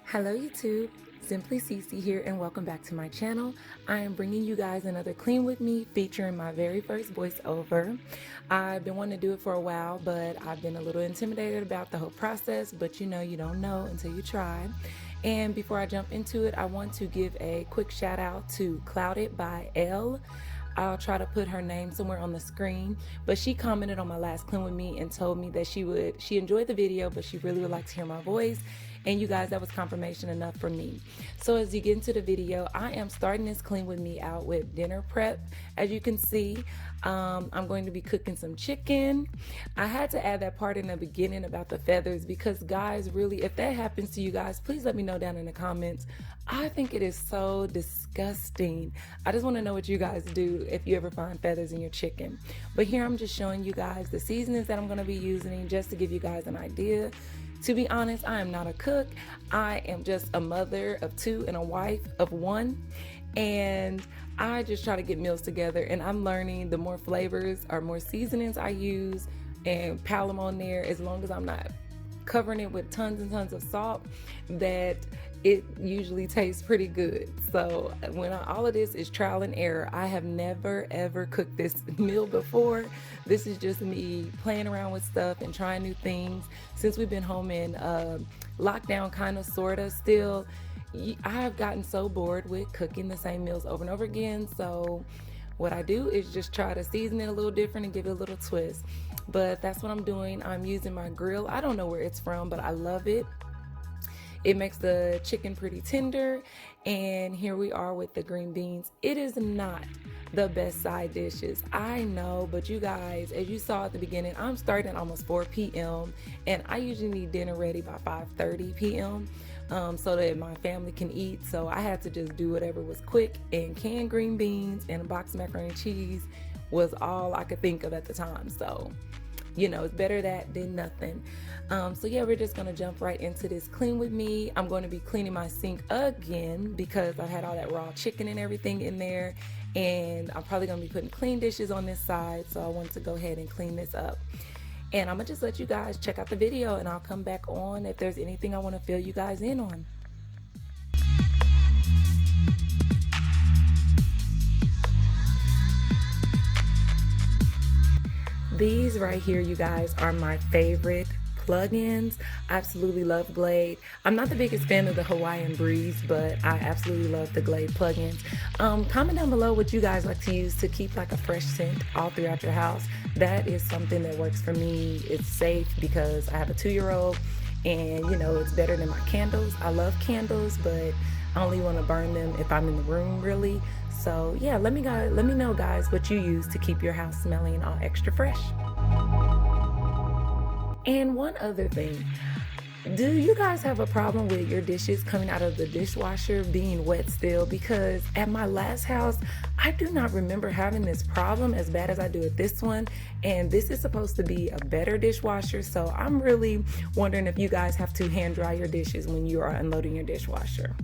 Hello YouTube, Simply Cece here and welcome back to my channel. I am bringing you guys another clean with me featuring my very first voiceover. I've been wanting to do it for a while, but I've been a little intimidated about the whole process, but you don't know until you try. And before I jump into it, I want to give a quick shout out to Clouded by Elle. I'll try to put her name somewhere on the screen, but she commented on my last clean with me and told me that she enjoyed the video, but she really would like to hear my voice. And you guys, that was confirmation enough for me. So as you get into the video, I am starting this clean with me out with dinner prep. As you can see, I'm going to be cooking some chicken. I had to add that part in the beginning about the feathers because guys, really, if that happens to you guys, please let me know down in the comments. I think it is so disgusting. I just want to know what you guys do if you ever find feathers in your chicken. But here I'm just showing you guys the seasonings that I'm going to be using just to give you guys an idea. To be honest, I am not a cook. I am just a mother of two and a wife of one. And I just try to get meals together, and I'm learning the more flavors or more seasonings I use and pile them on there, as long as I'm not covering it with tons and tons of salt, that it usually tastes pretty good. So when all of this is trial and error, I have never ever cooked this meal before. This is just me playing around with stuff and trying new things. Since we've been home in lockdown, kind of, sort of, still, I have gotten so bored with cooking the same meals over and over again. So what I do is just try to season it a little different and give it a little twist. But that's what I'm doing. I'm using my grill. I don't know where it's from, but I love it. It makes the chicken pretty tender. And here we are with the green beans. It is not the best side dishes, I know, but you guys, as you saw at the beginning, I'm starting at almost 4 p.m. and I usually need dinner ready by 5:30 p.m. So that my family can eat. So I had to just do whatever was quick, and canned green beans and a box of macaroni and cheese was all I could think of at the time. So it's better that than nothing. So yeah, we're just gonna jump right into this clean with me. I'm going to be cleaning my sink again because I had all that raw chicken and everything in there, and I'm probably gonna be putting clean dishes on this side, so I wanted to go ahead and clean this up. And I'm gonna just let you guys check out the video, and I'll come back on if there's anything I want to fill you guys in on. These right here, you guys, are my favorite plugins. I absolutely love Glade. I'm not the biggest fan of the Hawaiian Breeze, but I absolutely love the Glade plugins. Comment down below what you guys like to use to keep like a fresh scent all throughout your house. That is something that works for me. It's safe because I have a 2-year-old, and it's better than my candles. I love candles, but I only want to burn them if I'm in the room, really. So yeah, let me know guys what you use to keep your house smelling all extra fresh. And one other thing, do you guys have a problem with your dishes coming out of the dishwasher being wet still? Because at my last house, I do not remember having this problem as bad as I do at this one. And this is supposed to be a better dishwasher. So I'm really wondering if you guys have to hand dry your dishes when you are unloading your dishwasher.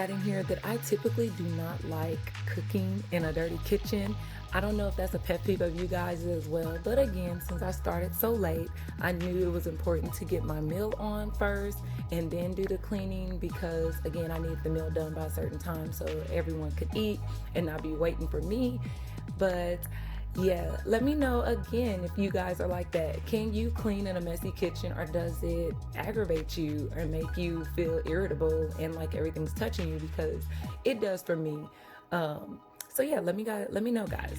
add in here that I typically do not like cooking in a dirty kitchen. I don't know if that's a pet peeve of you guys as well, but again, since I started so late, I knew it was important to get my meal on first and then do the cleaning, because again, I need the meal done by a certain time so everyone could eat and not be waiting for me. But yeah, let me know again if you guys are like that. Can you clean in a messy kitchen, or does it aggravate you or make you feel irritable and like everything's touching you? Because it does for me. So yeah, let me know, guys.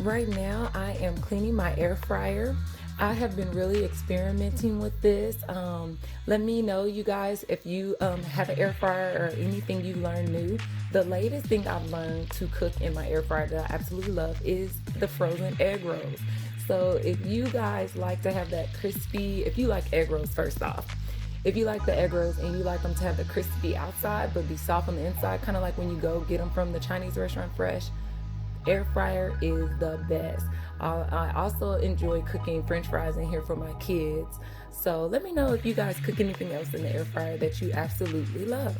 Right now, I am cleaning my air fryer. I have been really experimenting with this. Let me know, you guys, if you have an air fryer or anything you learned new. The latest thing I've learned to cook in my air fryer that I absolutely love is the frozen egg rolls. So if you guys like to have that crispy, if you like egg rolls, first off, if you like the egg rolls and you like them to have the crispy outside but be soft on the inside, kind of like when you go get them from the Chinese restaurant fresh, air fryer is the best. I also enjoy cooking French fries in here for my kids. So let me know if you guys cook anything else in the air fryer that you absolutely love.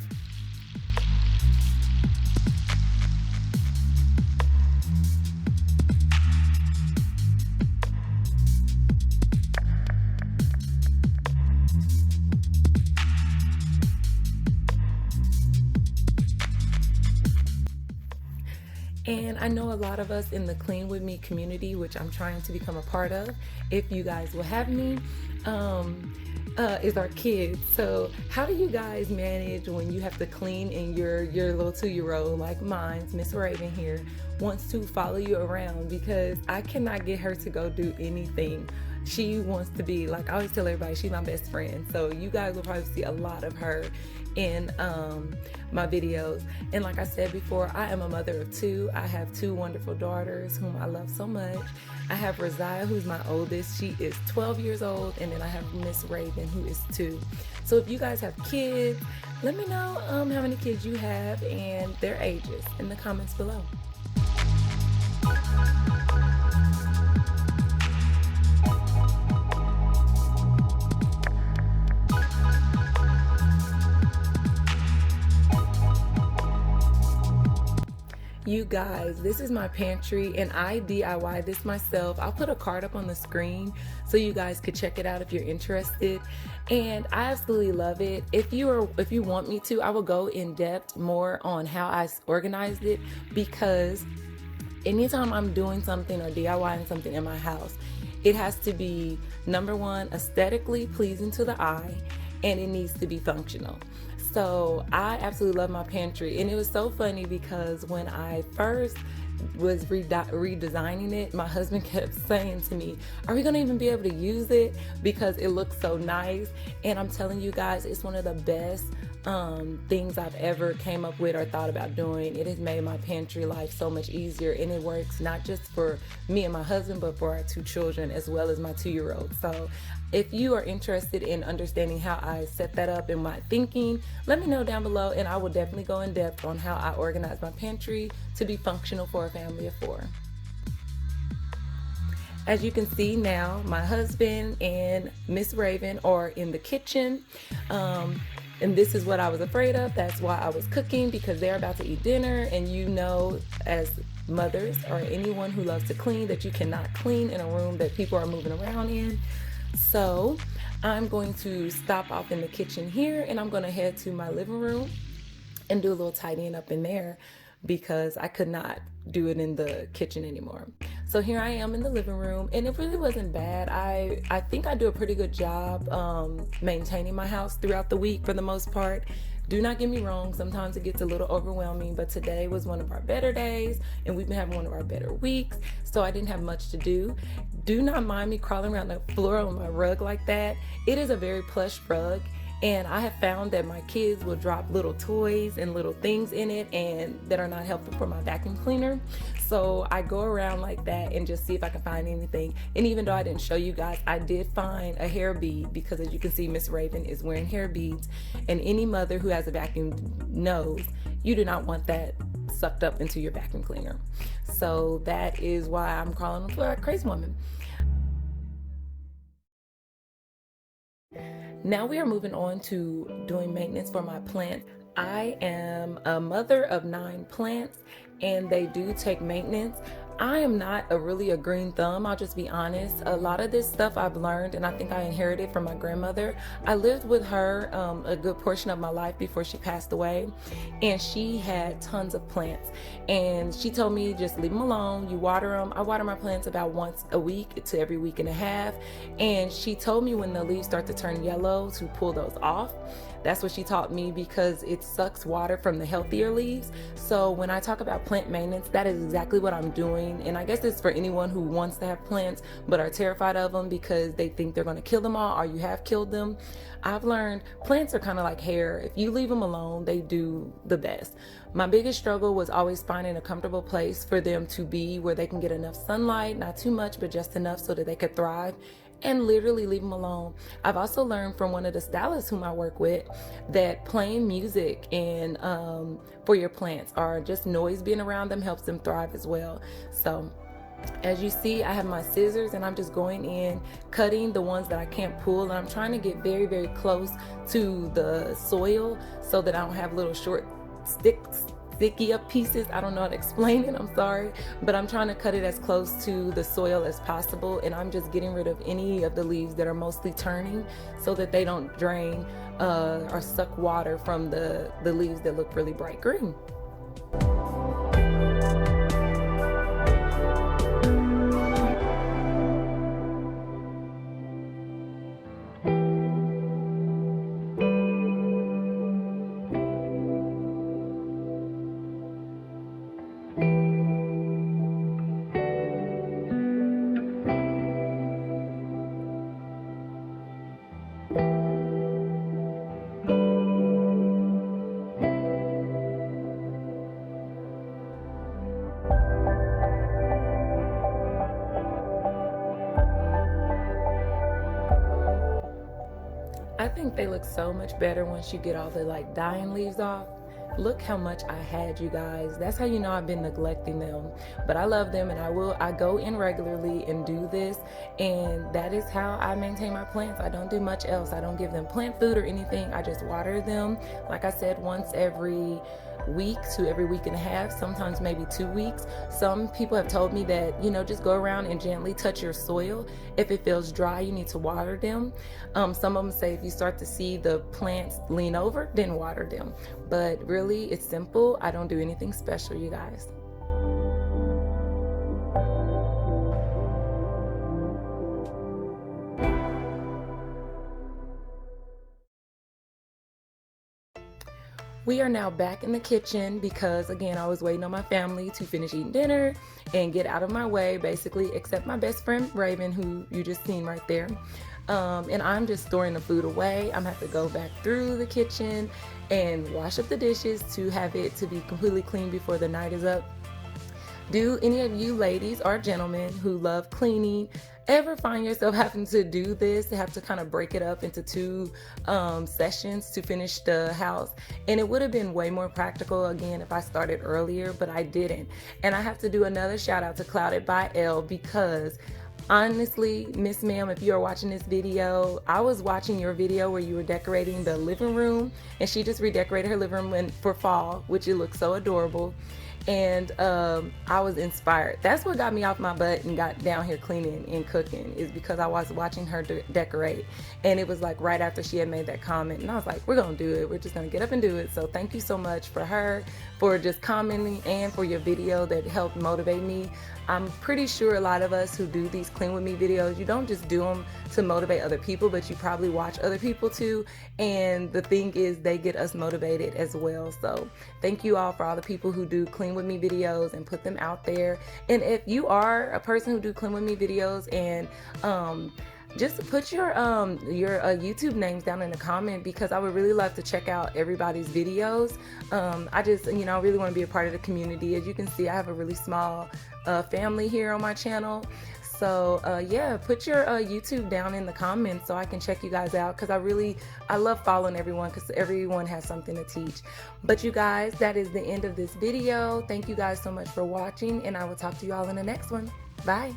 And I know a lot of us in the Clean With Me community, which I'm trying to become a part of, if you guys will have me, is our kids. So how do you guys manage when you have to clean and your little 2-year-old, like mine's Miss Raven here, wants to follow you around? Because I cannot get her to go do anything. She wants to be, like I always tell everybody, she's my best friend. So you guys will probably see a lot of her in my videos. And like I said before, I am a mother of 2. I have 2 wonderful daughters whom I love so much. I have Rosiah, who's my oldest. She is 12 years old. And then I have Miss Raven, who is 2. So if you guys have kids, let me know how many kids you have and their ages in the comments below. You guys, this is my pantry and I DIY this myself. I'll put a card up on the screen so you guys could check it out if you're interested. And I absolutely love it. If you want me to, I will go in depth more on how I organized it, because anytime I'm doing something or DIYing something in my house, it has to be, number one, aesthetically pleasing to the eye, and it needs to be functional. So I absolutely love my pantry. And it was so funny because when I first was redesigning it, my husband kept saying to me, are we gonna even be able to use it? Because it looks so nice. And I'm telling you guys, it's one of the best things I've ever came up with or thought about doing. It has made my pantry life so much easier, and it works not just for me and my husband, but for our 2 children as well as my 2-year-old. So if you are interested in understanding how I set that up and my thinking, let me know down below, and I will definitely go in depth on how I organize my pantry to be functional for a family of 4. As you can see now, my husband and Miss Raven are in the kitchen. And this is what I was afraid of. That's why I was cooking, because they're about to eat dinner. And you know, as mothers or anyone who loves to clean, that you cannot clean in a room that people are moving around in. So I'm going to stop off in the kitchen here, and I'm going to head to my living room and do a little tidying up in there, because I could not do it in the kitchen anymore. So here I am in the living room, and it really wasn't bad. I think I do a pretty good job maintaining my house throughout the week for the most part. Do not get me wrong, sometimes it gets a little overwhelming, but today was one of our better days and we've been having one of our better weeks, so I didn't have much to do. Do not mind me crawling around the floor on my rug like that. It is a very plush rug, and I have found that my kids will drop little toys and little things in it and that are not helpful for my vacuum cleaner. So I go around like that and just see if I can find anything. And even though I didn't show you guys, I did find a hair bead, because as you can see, Miss Raven is wearing hair beads. And any mother who has a vacuum knows you do not want that sucked up into your vacuum cleaner. So that is why I'm crawling on the floor like a crazy woman. Now we are moving on to doing maintenance for my plants. I am a mother of 9 plants and they do take maintenance. I am not really a green thumb, I'll just be honest. A lot of this stuff I've learned, and I think I inherited from my grandmother. I lived with her a good portion of my life before she passed away, and she had tons of plants. And she told me, just leave them alone, you water them. I water my plants about once a week to every week and a half. And she told me when the leaves start to turn yellow to pull those off. That's what she taught me, because it sucks water from the healthier leaves. So when I talk about plant maintenance, that is exactly what I'm doing. And I guess it's for anyone who wants to have plants but are terrified of them because they think they're going to kill them all, or you have killed them. I've learned plants are kind of like hair. If you leave them alone, they do the best. My biggest struggle was always finding a comfortable place for them to be, where they can get enough sunlight, not too much, but just enough so that they could thrive, and literally leave them alone. I've also learned from one of the stylists whom I work with that playing music and for your plants, or just noise being around them, helps them thrive as well. So as you see, I have my scissors and I'm just going in, cutting the ones that I can't pull, and I'm trying to get very, very close to the soil so that I don't have little short sticky up pieces. I don't know how to explain it, I'm sorry, but I'm trying to cut it as close to the soil as possible, and I'm just getting rid of any of the leaves that are mostly turning so that they don't drain or suck water from the leaves that look really bright green. I think they look so much better once you get all the like dying leaves off. Look how much I had, you guys. That's how you know I've been neglecting them. But I love them, and I go in regularly and do this, and that is how I maintain my plants. I don't do much else. I don't give them plant food or anything. I just water them, like I said, once every week to every week and a half, sometimes maybe 2 weeks. Some people have told me that, you know, just go around and gently touch your soil. If it feels dry, you need to water them. Some of them say if you start to see the plants lean over, then water them. But really, it's simple. I don't do anything special, you guys. We are now back in the kitchen because, again, I was waiting on my family to finish eating dinner and get out of my way, basically, except my best friend Raven, who you just seen right there. And I'm just storing the food away. I'm gonna have to go back through the kitchen and wash up the dishes to have it to be completely clean before the night is up. Do any of you ladies or gentlemen who love cleaning ever find yourself having to do this, have to kind of break it up into 2 sessions to finish the house? And it would have been way more practical, again, if I started earlier, but I didn't. And I have to do another shout out to Clouded by Elle, because honestly, Miss Ma'am, if you are watching this video, I was watching your video where you were decorating the living room, and she just redecorated her living room for fall, which it looks so adorable. and I was inspired. That's what got me off my butt and got down here cleaning and cooking, is because I was watching her decorate, and it was like right after she had made that comment, and I was like, we're gonna do it, we're just gonna get up and do it. So thank you so much for her, for just commenting, and for your video that helped motivate me. I'm pretty sure a lot of us who do these clean with me videos, you don't just do them to motivate other people, but you probably watch other people too, and the thing is, they get us motivated as well. So thank you all for all the people who do clean with me videos and put them out there. And if you are a person who do clean with me videos, and just put your YouTube names down in the comment, because I would really love to check out everybody's videos. I just, you know, I really want to be a part of the community. As you can see, I have a really small family here on my channel. So yeah, put your YouTube down in the comments so I can check you guys out, because I love following everyone, because everyone has something to teach. But you guys, that is the end of this video. Thank you guys so much for watching, and I will talk to you all in the next one. Bye.